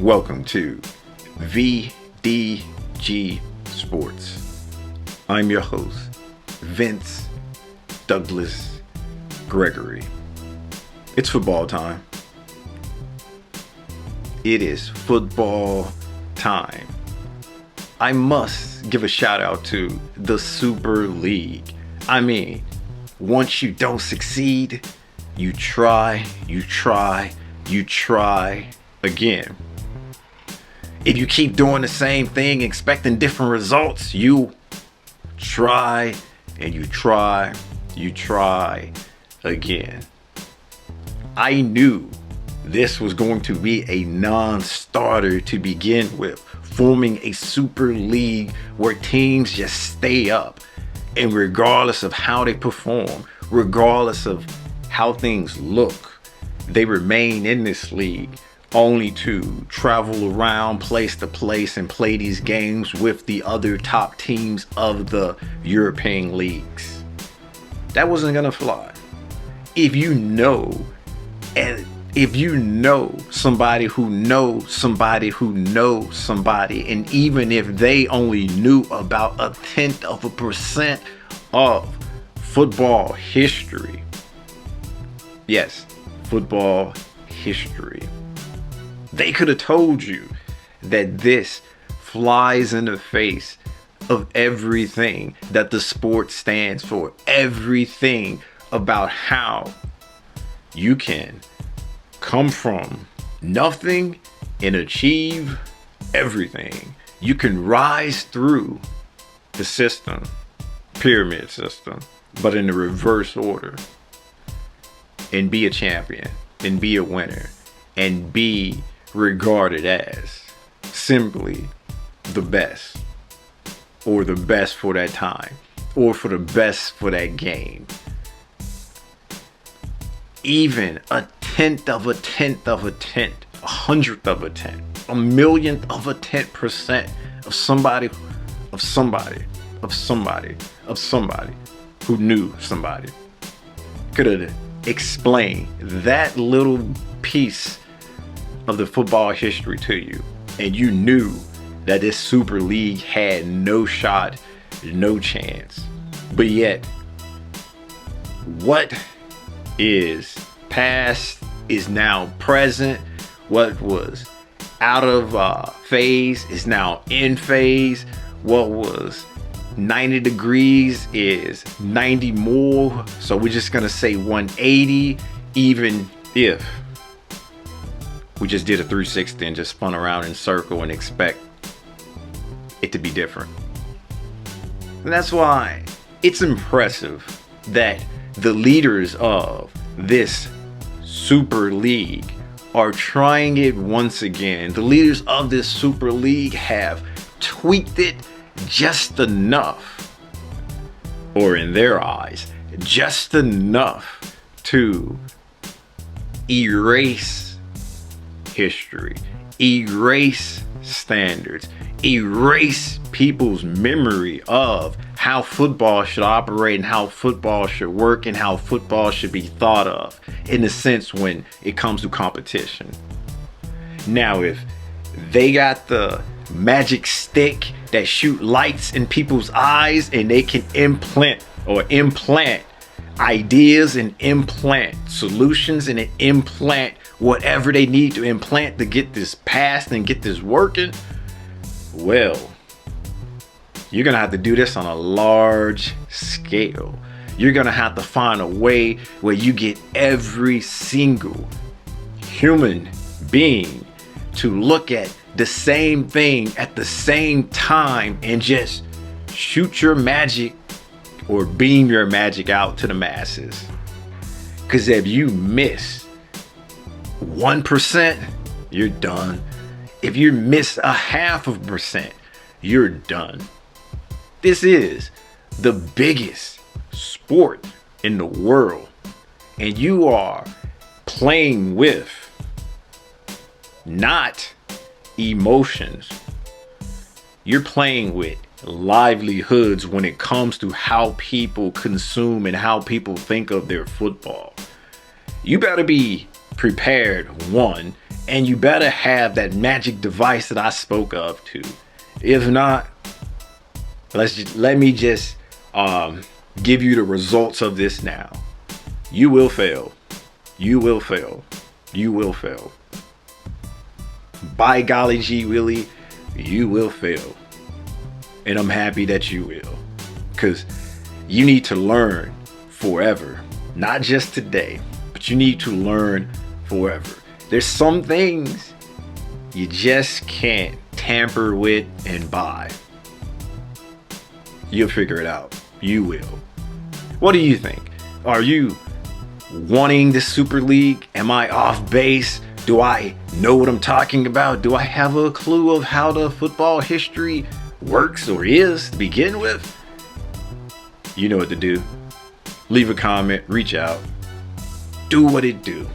Welcome to VDG Sports. I'm your host, Vince Douglas Gregory. It's football time. It is football time. I must give a shout out to the Super League. I mean, once you don't succeed, you try again. If you keep doing the same thing, expecting different results, you try again. I knew this was going to be a non-starter to begin with, forming a super league where teams just stay up, and regardless of how they perform, regardless of how things look, they remain in this league, only to travel around place to place and play these games with the other top teams of the European leagues. That wasn't gonna fly. If you know somebody who knows somebody who knows somebody, and even if they only knew about 0.1% of football history, yes, football history, they could have told you that this flies in the face of everything that the sport stands for, everything about how you can come from nothing and achieve everything. You can rise through the system, pyramid system, but in the reverse order, and be a champion, and be a winner, and be regarded as simply the best, or the best for that time, or for the best for that game. Even 1/10 of a 100th of a 10, 1,000,000th of a 10% of somebody who knew somebody could have explained that little piece of the football history to you, and you knew that this Super League had no shot, no chance. But yet, what is past is now present. What was out of phase is now in phase. What was 90 degrees is 90 more. So we're just gonna say 180, even if we just did a 360 and just spun around in circle and expect it to be different. And that's why it's impressive that the leaders of this Super League are trying it once again. The leaders of this Super League have tweaked it just enough, or in their eyes, just enough to erase history, erase standards, erase people's memory of how football should operate and how football should work and how football should be thought of in a sense when it comes to competition. Now, if they got the magic stick that shoot lights in people's eyes and they can implant ideas and implant solutions and implant whatever they need to implant to get this passed and get this working, well, you're gonna have to do this on a large scale. You're gonna have to find a way where you get every single human being to look at the same thing at the same time and just shoot your magic or beam your magic out to the masses. Because if you miss 1%, you're done. If you miss 0.5%, you're done. This is the biggest sport in the world, and you are playing with not emotions. You're playing with livelihoods when it comes to how people consume and how people think of their football. You better be prepared, one, and you better have that magic device that I spoke of too. If not, let me just give you the results of this now. You will fail. You will fail. You will fail. By golly gee Willie, you will fail. And I'm happy that you will. Because you need to learn forever. Not just today, but you need to learn forever. There's some things you just can't tamper with and buy. You'll figure it out. You will. What do you think? Are you wanting the Super League? Am I off base? Do I know what I'm talking about? Do I have a clue of how the football history works or is to begin with? You know what to do. Leave a comment, reach out, do what it do.